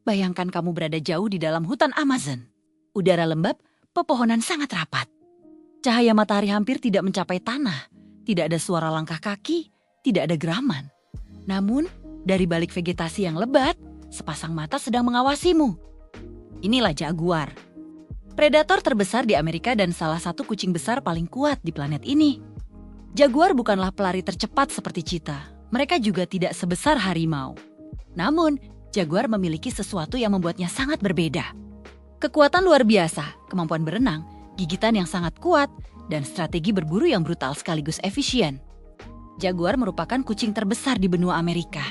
Bayangkan kamu berada jauh di dalam hutan Amazon. Udara lembab, pepohonan sangat rapat. Cahaya matahari hampir tidak mencapai tanah. Tidak ada suara langkah kaki, tidak ada geraman. Namun, dari balik vegetasi yang lebat, sepasang mata sedang mengawasimu. Inilah jaguar. Predator terbesar di Amerika dan salah satu kucing besar paling kuat di planet ini. Jaguar bukanlah pelari tercepat seperti cheetah. Mereka juga tidak sebesar harimau. Namun, jaguar memiliki sesuatu yang membuatnya sangat berbeda. Kekuatan luar biasa, kemampuan berenang, gigitan yang sangat kuat, dan strategi berburu yang brutal sekaligus efisien. Jaguar merupakan kucing terbesar di benua Amerika.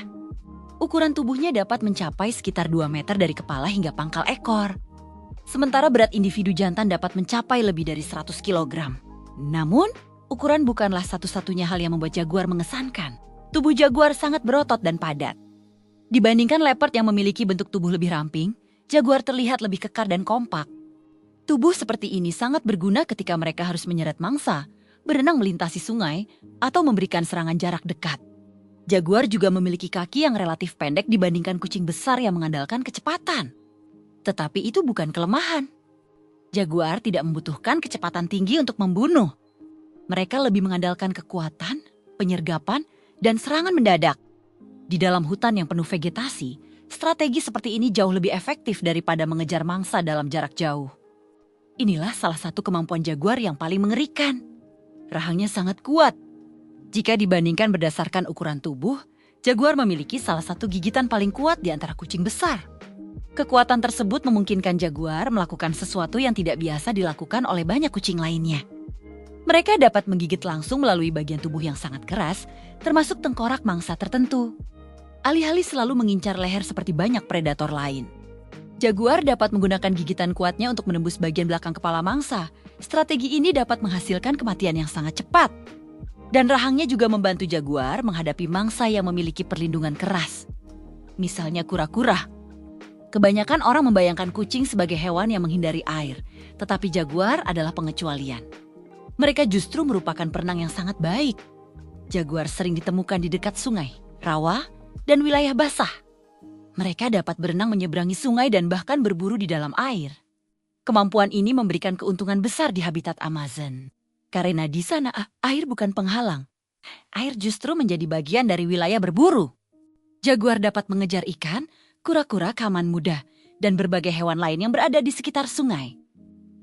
Ukuran tubuhnya dapat mencapai sekitar 2 meter dari kepala hingga pangkal ekor. Sementara berat individu jantan dapat mencapai lebih dari 100 kg. Namun, ukuran bukanlah satu-satunya hal yang membuat jaguar mengesankan. Tubuh jaguar sangat berotot dan padat. Dibandingkan leopard yang memiliki bentuk tubuh lebih ramping, jaguar terlihat lebih kekar dan kompak. Tubuh seperti ini sangat berguna ketika mereka harus menyeret mangsa, berenang melintasi sungai, atau memberikan serangan jarak dekat. Jaguar juga memiliki kaki yang relatif pendek dibandingkan kucing besar yang mengandalkan kecepatan. Tetapi itu bukan kelemahan. Jaguar tidak membutuhkan kecepatan tinggi untuk membunuh. Mereka lebih mengandalkan kekuatan, penyergapan, dan serangan mendadak. Di dalam hutan yang penuh vegetasi, strategi seperti ini jauh lebih efektif daripada mengejar mangsa dalam jarak jauh. Inilah salah satu kemampuan jaguar yang paling mengerikan. Rahangnya sangat kuat. Jika dibandingkan berdasarkan ukuran tubuh, jaguar memiliki salah satu gigitan paling kuat di antara kucing besar. Kekuatan tersebut memungkinkan jaguar melakukan sesuatu yang tidak biasa dilakukan oleh banyak kucing lainnya. Mereka dapat menggigit langsung melalui bagian tubuh yang sangat keras, termasuk tengkorak mangsa tertentu. Alih-alih selalu mengincar leher seperti banyak predator lain. Jaguar dapat menggunakan gigitan kuatnya untuk menembus bagian belakang kepala mangsa. Strategi ini dapat menghasilkan kematian yang sangat cepat. Dan rahangnya juga membantu jaguar menghadapi mangsa yang memiliki perlindungan keras. Misalnya kura-kura. Kebanyakan orang membayangkan kucing sebagai hewan yang menghindari air, tetapi jaguar adalah pengecualian. Mereka justru merupakan perenang yang sangat baik. Jaguar sering ditemukan di dekat sungai, rawa, dan wilayah basah. Mereka dapat berenang menyeberangi sungai dan bahkan berburu di dalam air. Kemampuan ini memberikan keuntungan besar di habitat Amazon. Karena di sana air bukan penghalang. Air justru menjadi bagian dari wilayah berburu. Jaguar dapat mengejar ikan, kura-kura kaman muda, dan berbagai hewan lain yang berada di sekitar sungai.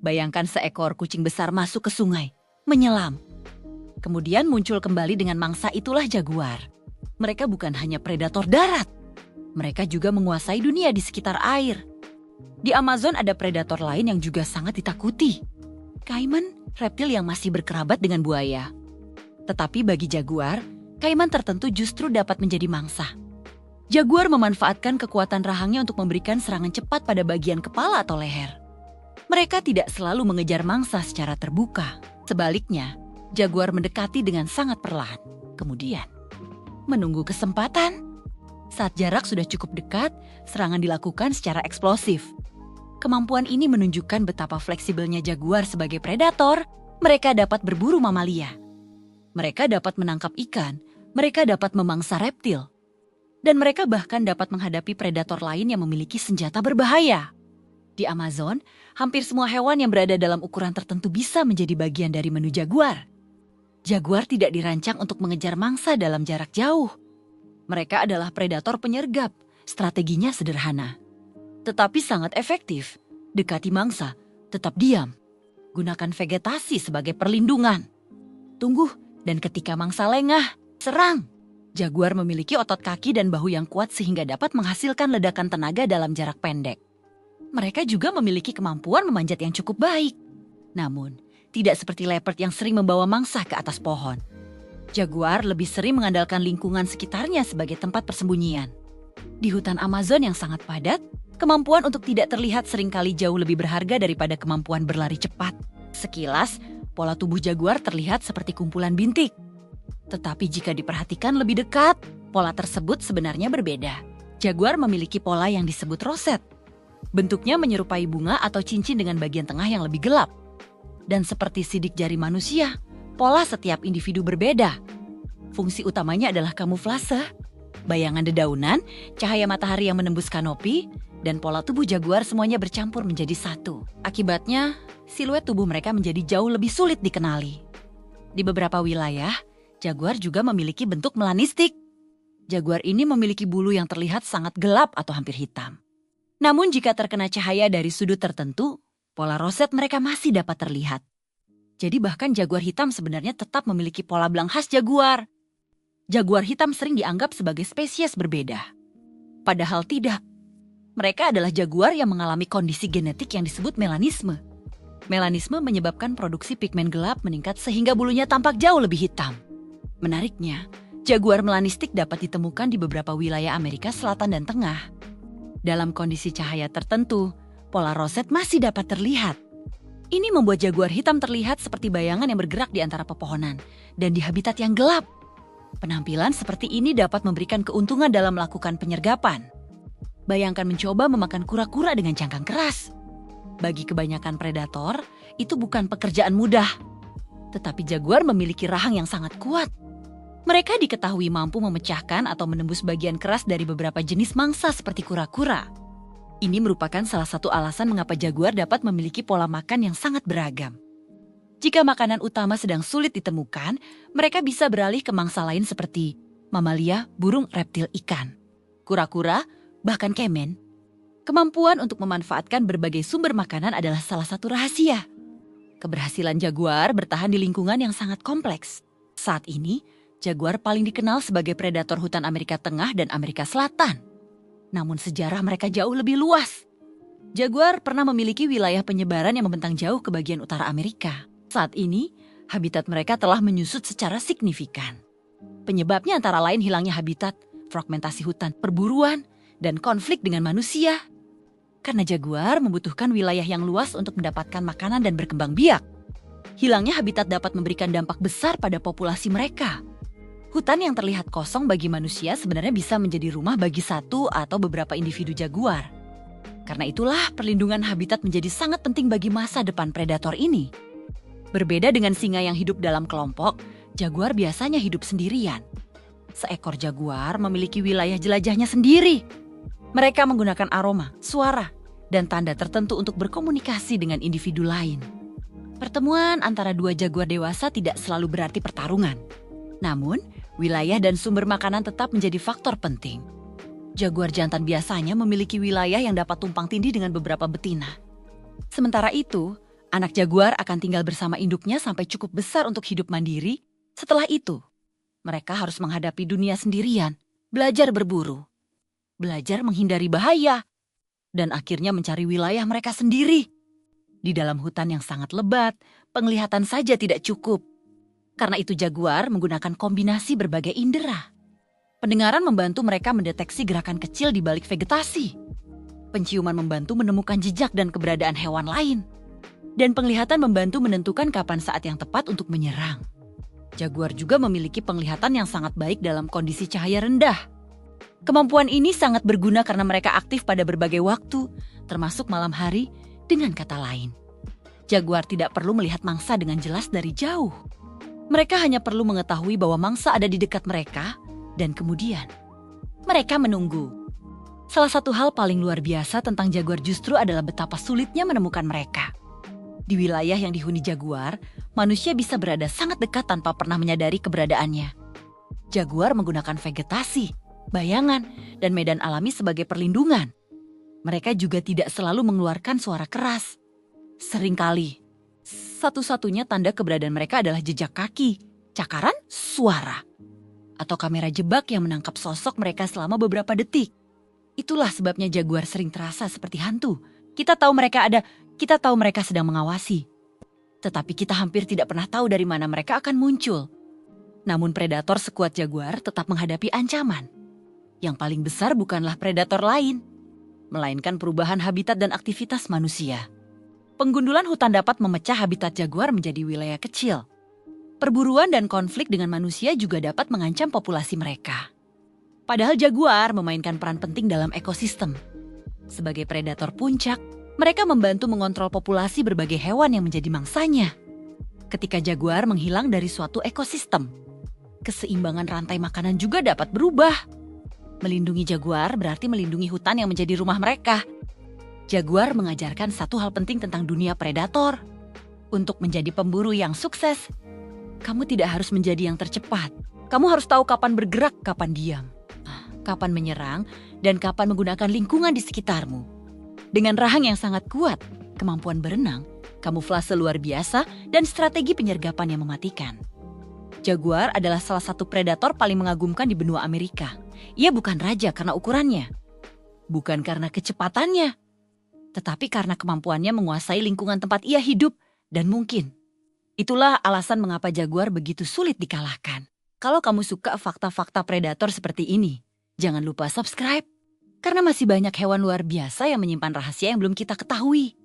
Bayangkan seekor kucing besar masuk ke sungai, menyelam. Kemudian muncul kembali dengan mangsa, itulah jaguar. Mereka bukan hanya predator darat. Mereka juga menguasai dunia di sekitar air. Di Amazon ada predator lain yang juga sangat ditakuti. Kaiman, reptil yang masih berkerabat dengan buaya. Tetapi bagi jaguar, kaiman tertentu justru dapat menjadi mangsa. Jaguar memanfaatkan kekuatan rahangnya untuk memberikan serangan cepat pada bagian kepala atau leher. Mereka tidak selalu mengejar mangsa secara terbuka. Sebaliknya, jaguar mendekati dengan sangat perlahan. Kemudian, menunggu kesempatan. Saat jarak sudah cukup dekat, serangan dilakukan secara eksplosif. Kemampuan ini menunjukkan betapa fleksibelnya jaguar sebagai predator. Mereka dapat berburu mamalia. Mereka dapat menangkap ikan. Mereka dapat memangsa reptil. Dan mereka bahkan dapat menghadapi predator lain yang memiliki senjata berbahaya. Di Amazon, hampir semua hewan yang berada dalam ukuran tertentu bisa menjadi bagian dari menu jaguar. Jaguar tidak dirancang untuk mengejar mangsa dalam jarak jauh. Mereka adalah predator penyergap. Strateginya sederhana, tetapi sangat efektif. Dekati mangsa, tetap diam. Gunakan vegetasi sebagai perlindungan. Tunggu, dan ketika mangsa lengah, serang. Jaguar memiliki otot kaki dan bahu yang kuat sehingga dapat menghasilkan ledakan tenaga dalam jarak pendek. Mereka juga memiliki kemampuan memanjat yang cukup baik. Namun, tidak seperti leopard yang sering membawa mangsa ke atas pohon. Jaguar lebih sering mengandalkan lingkungan sekitarnya sebagai tempat persembunyian. Di hutan Amazon yang sangat padat, kemampuan untuk tidak terlihat seringkali jauh lebih berharga daripada kemampuan berlari cepat. Sekilas, pola tubuh jaguar terlihat seperti kumpulan bintik. Tetapi jika diperhatikan lebih dekat, pola tersebut sebenarnya berbeda. Jaguar memiliki pola yang disebut roset. Bentuknya menyerupai bunga atau cincin dengan bagian tengah yang lebih gelap. Dan seperti sidik jari manusia, pola setiap individu berbeda. Fungsi utamanya adalah kamuflase. Bayangan dedaunan, cahaya matahari yang menembus kanopi, dan pola tubuh jaguar semuanya bercampur menjadi satu. Akibatnya, siluet tubuh mereka menjadi jauh lebih sulit dikenali. Di beberapa wilayah, jaguar juga memiliki bentuk melanistik. Jaguar ini memiliki bulu yang terlihat sangat gelap atau hampir hitam. Namun jika terkena cahaya dari sudut tertentu, pola roset mereka masih dapat terlihat. Jadi bahkan jaguar hitam sebenarnya tetap memiliki pola belang khas jaguar. Jaguar hitam sering dianggap sebagai spesies berbeda. Padahal tidak. Mereka adalah jaguar yang mengalami kondisi genetik yang disebut melanisme. Melanisme menyebabkan produksi pigmen gelap meningkat sehingga bulunya tampak jauh lebih hitam. Menariknya, jaguar melanistik dapat ditemukan di beberapa wilayah Amerika Selatan dan Tengah. Dalam kondisi cahaya tertentu, pola roset masih dapat terlihat. Ini membuat jaguar hitam terlihat seperti bayangan yang bergerak di antara pepohonan dan di habitat yang gelap. Penampilan seperti ini dapat memberikan keuntungan dalam melakukan penyergapan. Bayangkan mencoba memakan kura-kura dengan cangkang keras. Bagi kebanyakan predator, itu bukan pekerjaan mudah. Tetapi jaguar memiliki rahang yang sangat kuat. Mereka diketahui mampu memecahkan atau menembus bagian keras dari beberapa jenis mangsa seperti kura-kura. Ini merupakan salah satu alasan mengapa jaguar dapat memiliki pola makan yang sangat beragam. Jika makanan utama sedang sulit ditemukan, mereka bisa beralih ke mangsa lain seperti mamalia, burung, reptil, ikan, kura-kura, bahkan kemen. Kemampuan untuk memanfaatkan berbagai sumber makanan adalah salah satu rahasia. Keberhasilan jaguar bertahan di lingkungan yang sangat kompleks. Saat ini, jaguar paling dikenal sebagai predator hutan Amerika Tengah dan Amerika Selatan. Namun sejarah mereka jauh lebih luas. Jaguar pernah memiliki wilayah penyebaran yang membentang jauh ke bagian utara Amerika. Saat ini, habitat mereka telah menyusut secara signifikan. Penyebabnya antara lain hilangnya habitat, fragmentasi hutan, perburuan, dan konflik dengan manusia. Karena jaguar membutuhkan wilayah yang luas untuk mendapatkan makanan dan berkembang biak. Hilangnya habitat dapat memberikan dampak besar pada populasi mereka. Hutan yang terlihat kosong bagi manusia sebenarnya bisa menjadi rumah bagi satu atau beberapa individu jaguar. Karena itulah perlindungan habitat menjadi sangat penting bagi masa depan predator ini. Berbeda dengan singa yang hidup dalam kelompok, jaguar biasanya hidup sendirian. Seekor jaguar memiliki wilayah jelajahnya sendiri. Mereka menggunakan aroma, suara, dan tanda tertentu untuk berkomunikasi dengan individu lain. Pertemuan antara dua jaguar dewasa tidak selalu berarti pertarungan. Namun, wilayah dan sumber makanan tetap menjadi faktor penting. Jaguar jantan biasanya memiliki wilayah yang dapat tumpang tindih dengan beberapa betina. Sementara itu, anak jaguar akan tinggal bersama induknya sampai cukup besar untuk hidup mandiri. Setelah itu, mereka harus menghadapi dunia sendirian, belajar berburu, belajar menghindari bahaya, dan akhirnya mencari wilayah mereka sendiri. Di dalam hutan yang sangat lebat, penglihatan saja tidak cukup. Karena itu jaguar menggunakan kombinasi berbagai indera. Pendengaran membantu mereka mendeteksi gerakan kecil di balik vegetasi. Penciuman membantu menemukan jejak dan keberadaan hewan lain. Dan penglihatan membantu menentukan kapan saat yang tepat untuk menyerang. Jaguar juga memiliki penglihatan yang sangat baik dalam kondisi cahaya rendah. Kemampuan ini sangat berguna karena mereka aktif pada berbagai waktu, termasuk malam hari, dengan kata lain. Jaguar tidak perlu melihat mangsa dengan jelas dari jauh. Mereka hanya perlu mengetahui bahwa mangsa ada di dekat mereka, dan kemudian mereka menunggu. Salah satu hal paling luar biasa tentang jaguar justru adalah betapa sulitnya menemukan mereka. Di wilayah yang dihuni jaguar, manusia bisa berada sangat dekat tanpa pernah menyadari keberadaannya. Jaguar menggunakan vegetasi, bayangan, dan medan alami sebagai perlindungan. Mereka juga tidak selalu mengeluarkan suara keras. Seringkali, satu-satunya tanda keberadaan mereka adalah jejak kaki, cakaran, suara, atau kamera jebak yang menangkap sosok mereka selama beberapa detik. Itulah sebabnya jaguar sering terasa seperti hantu. Kita tahu mereka sedang mengawasi. Tetapi kita hampir tidak pernah tahu dari mana mereka akan muncul. Namun predator sekuat jaguar tetap menghadapi ancaman. Yang paling besar bukanlah predator lain, melainkan perubahan habitat dan aktivitas manusia. Penggundulan hutan dapat memecah habitat jaguar menjadi wilayah kecil. Perburuan dan konflik dengan manusia juga dapat mengancam populasi mereka. Padahal jaguar memainkan peran penting dalam ekosistem. Sebagai predator puncak, mereka membantu mengontrol populasi berbagai hewan yang menjadi mangsanya. Ketika jaguar menghilang dari suatu ekosistem, keseimbangan rantai makanan juga dapat berubah. Melindungi jaguar berarti melindungi hutan yang menjadi rumah mereka. Jaguar mengajarkan satu hal penting tentang dunia predator. Untuk menjadi pemburu yang sukses, kamu tidak harus menjadi yang tercepat. Kamu harus tahu kapan bergerak, kapan diam, kapan menyerang, dan kapan menggunakan lingkungan di sekitarmu. Dengan rahang yang sangat kuat, kemampuan berenang, kamuflase luar biasa, dan strategi penyergapan yang mematikan. Jaguar adalah salah satu predator paling mengagumkan di benua Amerika. Ia bukan raja karena ukurannya, bukan karena kecepatannya, tetapi karena kemampuannya menguasai lingkungan tempat ia hidup, dan mungkin itulah alasan mengapa jaguar begitu sulit dikalahkan. Kalau kamu suka fakta-fakta predator seperti ini, jangan lupa subscribe, karena masih banyak hewan luar biasa yang menyimpan rahasia yang belum kita ketahui.